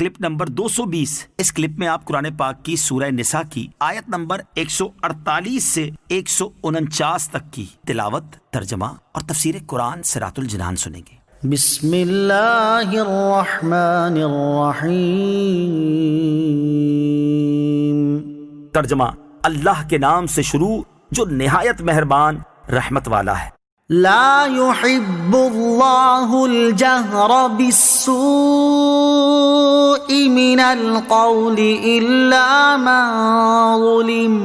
Clip number 220۔ اس clip میں آپ قرآن پاک کی سورہ نساء کی آیت نمبر 148 سے 149 تک کی تلاوت، ترجمہ اور تفسیر قرآن صراط الجنان سنیں گے۔ بسم اللہ الرحمن الرحیم۔ ترجمہ: اللہ کے نام سے شروع جو نہایت مہربان رحمت والا ہے۔ لا يحب اللہ الجہر بالسوء من القول الا من ظلم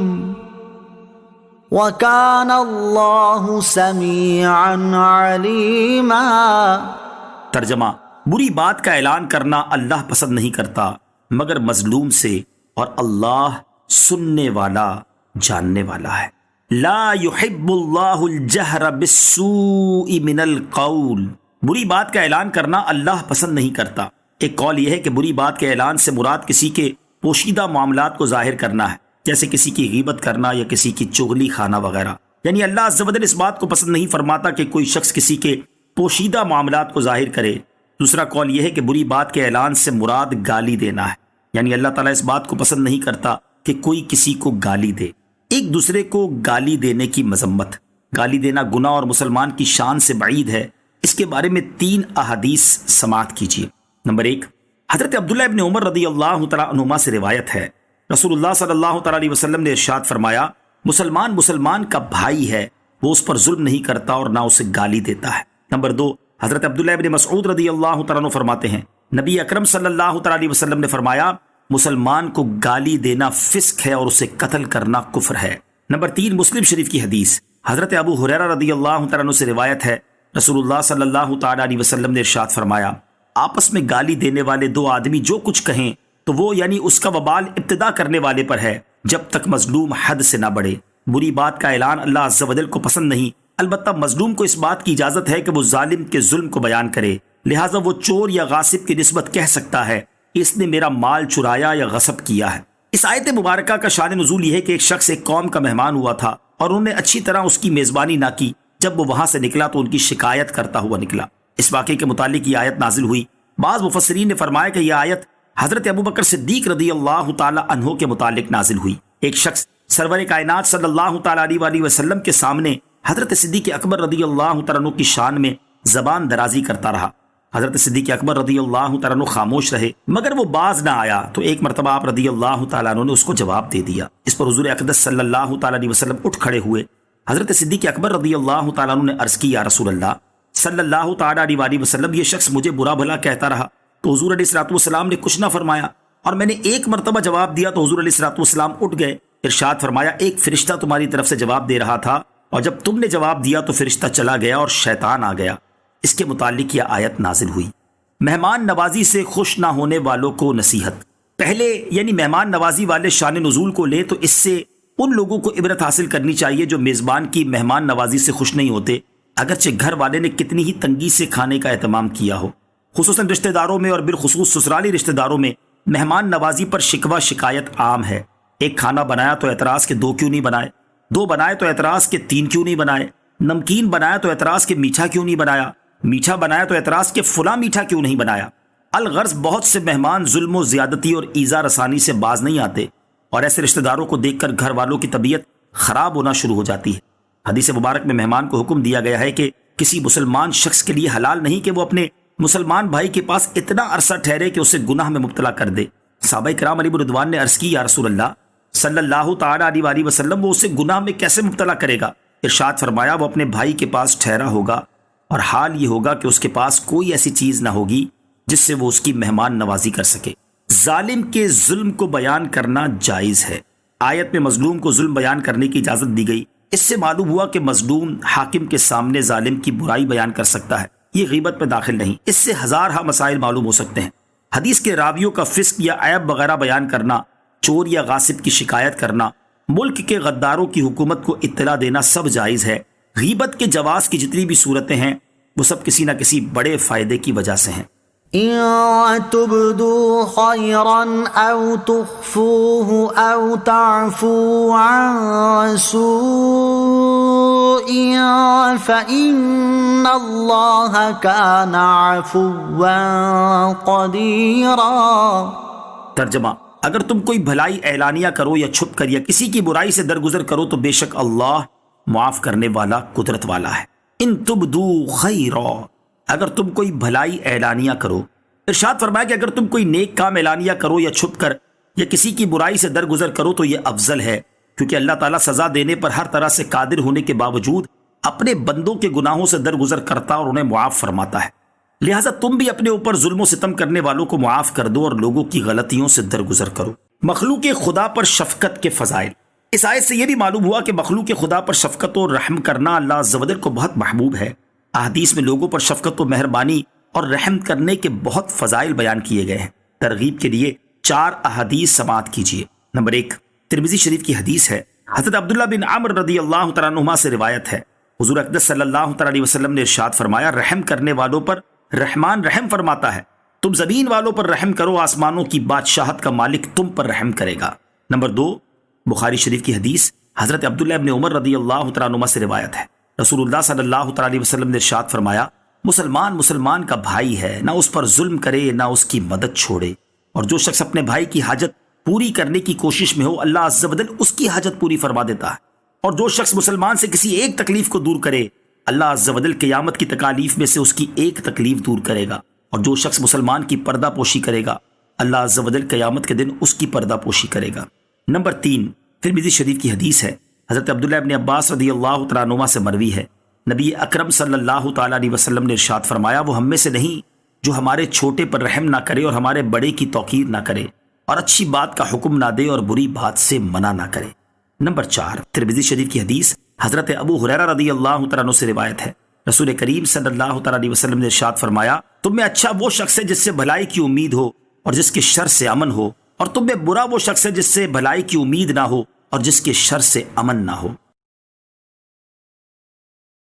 وَكَانَ اللَّهُ سَمِيعًا عَلِيمًا۔ ترجمہ: بری بات کا اعلان کرنا اللہ پسند نہیں کرتا مگر مظلوم سے، اور اللہ سننے والا، جاننے والا ہے۔ لا يحب اللہ الجہر بالسوء من القول، بری بات کا اعلان کرنا اللہ پسند نہیں کرتا۔ ایک قول یہ ہے کہ بری بات کے اعلان سے مراد کسی کے پوشیدہ معاملات کو ظاہر کرنا ہے، جیسے کسی کی غیبت کرنا یا کسی کی چغلی خانہ وغیرہ۔ یعنی اللہ عز و جل اس بات کو پسند نہیں فرماتا کہ کوئی شخص کسی کے پوشیدہ معاملات کو ظاہر کرے۔ دوسرا قول یہ ہے کہ بری بات کے اعلان سے مراد گالی دینا ہے، یعنی اللہ تعالیٰ اس بات کو پسند نہیں کرتا کہ کوئی کسی کو گالی دے۔ ایک دوسرے کو گالی دینے کی مذمت، گالی دینا گناہ اور مسلمان کی شان سے بعید ہے۔ اس کے بارے میں 3 احادیث سماعت کیجیے۔ نمبر 1، حضرت عبداللہ ابن عمر رضی اللہ تعالیٰ عنہما سے روایت ہے، رسول اللہ صلی اللہ تعالیٰ علیہ وسلم نے ارشاد فرمایا، مسلمان کا بھائی ہے، وہ اس پر ظلم نہیں کرتا اور نہ اسے گالی دیتا ہے۔ نمبر 2، حضرت عبداللہ ابن مسعود رضی اللہ تعالیٰ عنہ فرماتے ہیں، نبی اکرم صلی اللہ تعالیٰ علیہ وسلم نے فرمایا، مسلمان کو گالی دینا فسق ہے اور اسے قتل کرنا کفر ہے۔ نمبر 3، مسلم شریف کی حدیث، حضرت ابو ہریرہ رضی اللہ تعالیٰ عنہ سے روایت ہے، رسول اللہ صلی اللہ تعالیٰ علیہ وسلم نے ارشاد فرمایا، آپس میں گالی دینے والے 2 آدمی جو کچھ کہیں تو وہ یعنی اس کا وبال ابتدا کرنے والے پر ہے، جب تک مظلوم حد سے نہ بڑھے۔ بری بات کا اعلان اللہ عز و جل کو پسند نہیں، البتہ مظلوم کو اس بات کی اجازت ہے کہ وہ ظالم کے ظلم کو بیان کرے، لہٰذا وہ چور یا غاصب کی نسبت کہہ سکتا ہے کہ اس نے میرا مال چرایا یا غصب کیا ہے۔ اس آیت مبارکہ کا شان نزول یہ ہے کہ ایک شخص ایک قوم کا مہمان ہوا تھا اور انہوں نے اچھی طرح اس کی میزبانی نہ کی۔ جب وہ وہاں سے نکلا تو ان کی شکایت کرتا ہوا نکلا۔ اس واقعے کے متعلق یہ آیت نازل ہوئی۔ بعض مفسرین نے فرمایا کہ یہ آیت حضرت ابوبکر صدیق رضی اللہ تعالی عنہ کے متعلق نازل ہوئی۔ ایک شخص سرور کائنات صلی اللہ تعالی علیہ وسلم کے سامنے حضرت صدیق اکبر رضی اللہ تعالیٰ عنہ کی شان میں زبان درازی کرتا رہا۔ حضرت صدیق اکبر رضی اللہ تعالیٰ عنہ خاموش رہے، مگر وہ باز نہ آیا تو ایک مرتبہ آپ رضی اللہ تعالیٰ عنہ نے اس کو جواب دے دیا۔ اس پر حضور اقدس صلی اللہ تعالیٰ علیہ وسلم اٹھ کھڑے ہوئے۔ حضرت صدیق اکبر رضی اللہ تعالیٰ عنہ نے عرض کی، یا رسول اللہ صلی اللہ تعالیٰ علیہ وسلم، یہ شخص مجھے برا بھلا کہتا رہا تو حضور علیہ الصلوۃ والسلام نے کچھ نہ فرمایا، اور میں نے ایک مرتبہ جواب دیا تو حضور علیہ الصلوۃ والسلام اٹھ گئے۔ ارشاد فرمایا، ایک فرشتہ تمہاری طرف سے جواب دے رہا تھا، اور جب تم نے جواب دیا تو فرشتہ چلا گیا اور شیطان آ گیا۔ اس کے متعلق یہ آیت نازل ہوئی۔ مہمان نوازی سے خوش نہ ہونے والوں کو نصیحت۔ پہلے یعنی مہمان نوازی والے شان نزول کو لیں تو اس سے ان لوگوں کو عبرت حاصل کرنی چاہیے جو میزبان کی مہمان نوازی سے خوش نہیں ہوتے، اگرچہ گھر والے نے کتنی ہی تنگی سے کھانے کا اہتمام کیا ہو۔ خصوصاً رشتہ داروں میں اور بالخصوص سسرالی رشتہ داروں میں مہمان نوازی پر شکوہ شکایت عام ہے۔ ایک کھانا بنایا تو اعتراض کے 2 کیوں نہیں بنائے، 2 بنائے تو اعتراض کے 3 کیوں نہیں بنائے، نمکین بنایا تو اعتراض کے میٹھا کیوں نہیں بنایا، میٹھا بنایا تو اعتراض کے فلاں میٹھا کیوں نہیں بنایا۔ الغرض بہت سے مہمان ظلم و زیادتی اور ایذا رسانی سے باز نہیں آتے، اور ایسے رشتہ داروں کو دیکھ کر گھر والوں کی طبیعت خراب ہونا شروع ہو جاتی ہے۔ حدیث مبارک میں مہمان کو حکم دیا گیا ہے کہ کسی مسلمان شخص کے لیے حلال نہیں کہ وہ اپنے مسلمان بھائی کے پاس اتنا عرصہ ٹھہرے کہ اسے گناہ میں مبتلا کر دے۔ صحابہ کرام علیہ رضوان نے عرض کی، یا رسول اللہ صلی اللہ تعالی علیہ وسلم، وہ اسے گناہ میں کیسے مبتلا کرے گا؟ ارشاد فرمایا، وہ اپنے بھائی کے پاس ٹھہرا ہوگا اور حال یہ ہوگا کہ اس کے پاس کوئی ایسی چیز نہ ہوگی جس سے وہ اس کی مہمان نوازی کر سکے۔ ظالم کے ظلم کو بیان کرنا جائز ہے۔ آیت میں مظلوم کو ظلم بیان کرنے کی اجازت دی گئی۔ اس سے معلوم ہوا کہ مظلوم حاکم کے سامنے ظالم کی برائی بیان کر سکتا ہے، یہ غیبت میں داخل نہیں۔ اس سے ہزارہ مسائل معلوم ہو سکتے ہیں۔ حدیث کے راویوں کا فسق یا عیب وغیرہ بیان کرنا، چور یا غاصب کی شکایت کرنا، ملک کے غداروں کی حکومت کو اطلاع دینا سب جائز ہے۔ غیبت کے جواز کی جتنی بھی صورتیں ہیں وہ سب کسی نہ کسی بڑے فائدے کی وجہ سے ہیں۔ ان تبدوا خيرا او تخفوه او تعفوا عن سوء فإن الله كان عفوا قديرا۔ ترجمہ، اگر تم کوئی بھلائی اعلانیہ کرو یا چھپ کر یا کسی کی برائی سے درگزر کرو تو بے شک اللہ معاف کرنے والا قدرت والا ہے۔ ان تبدو خیرا، اگر تم کوئی بھلائی اعلانیہ کرو، ارشاد فرمایا کہ اگر تم کوئی نیک کام اعلانیہ کرو یا چھپ کر یا کسی کی برائی سے درگزر کرو تو یہ افضل ہے، کیونکہ اللہ تعالیٰ سزا دینے پر ہر طرح سے قادر ہونے کے باوجود اپنے بندوں کے گناہوں سے درگزر کرتا اور انہیں معاف فرماتا ہے۔ لہٰذا تم بھی اپنے اوپر ظلم و ستم کرنے والوں کو معاف کر دو اور لوگوں کی غلطیوں سے درگزر کرو۔ مخلوق خدا پر شفقت کے فضائل۔ اس آیت سے یہ بھی معلوم ہوا کہ مخلوق خدا پر شفقت و رحم کرنا اللہ عز و جل کو بہت محبوب ہے۔ احادیث میں لوگوں پر شفقت و مہربانی اور رحم کرنے کے بہت فضائل بیان کیے گئے ہیں۔ ترغیب کے لیے 4 احادیث سماعت کیجیے۔ نمبر 1، ترمذی شریف کی حدیث ہے، حضرت عبداللہ بن عمر رضی اللہ تعالیٰ عنہما سے روایت ہے، حضور اقدس صلی اللہ تعالیٰ علیہ وسلم نے ارشاد فرمایا، رحم کرنے والوں پر رحمان رحم فرماتا ہے، تم زمین والوں پر رحم کرو، آسمانوں کی بادشاہت کا مالک تم پر رحم کرے گا۔ نمبر 2، بخاری شریف کی حدیث، حضرت عبداللہ ابن عمر رضی اللہ تعالیٰ عنہما سے روایت ہے، رسول اللہ صلی اللہ تعالیٰ علیہ وسلم نے ارشاد فرمایا، مسلمان کا بھائی ہے، نہ اس پر ظلم کرے نہ اس کی مدد چھوڑے، اور جو شخص اپنے بھائی کی حاجت پوری کرنے کی کوشش میں ہو اللہ عز و جل اس کی حاجت پوری فرما دیتا ہے، اور جو شخص مسلمان سے کسی ایک تکلیف کو دور کرے اللہ عز و جل قیامت کی تکالیف میں سے اس کی ایک تکلیف دور کرے گا، اور جو شخص مسلمان کی پردہ پوشی کرے گا اللہ عز و جل قیامت کے دن اس کی پردہ پوشی کرے گا۔ نمبر 3، ترمذی شریف کی حدیث ہے، حضرت عبداللہ ابن عباس رضی اللہ تعالیٰ عنہما سے مروی ہے، نبی اکرم صلی اللہ تعالیٰ علیہ وسلم نے ارشاد فرمایا، وہ ہم میں سے نہیں جو ہمارے چھوٹے پر رحم نہ کرے اور ہمارے بڑے کی توقیر نہ کرے اور اچھی بات کا حکم نہ دے اور بری بات سے منع نہ کرے۔ نمبر 4، ترمذی شریف کی حدیث، حضرت ابو ہریرہ رضی اللہ تعالیٰ عنہ سے روایت ہے، رسول کریم صلی اللہ تعالیٰ علیہ وسلم نے ارشاد فرمایا، تم میں اچھا وہ شخص ہے جس سے بھلائی کی امید ہو اور جس کے شر سے امن ہو، اور تم میں برا وہ شخص ہے جس سے بھلائی کی امید نہ ہو اور جس کے شر سے امن نہ ہو۔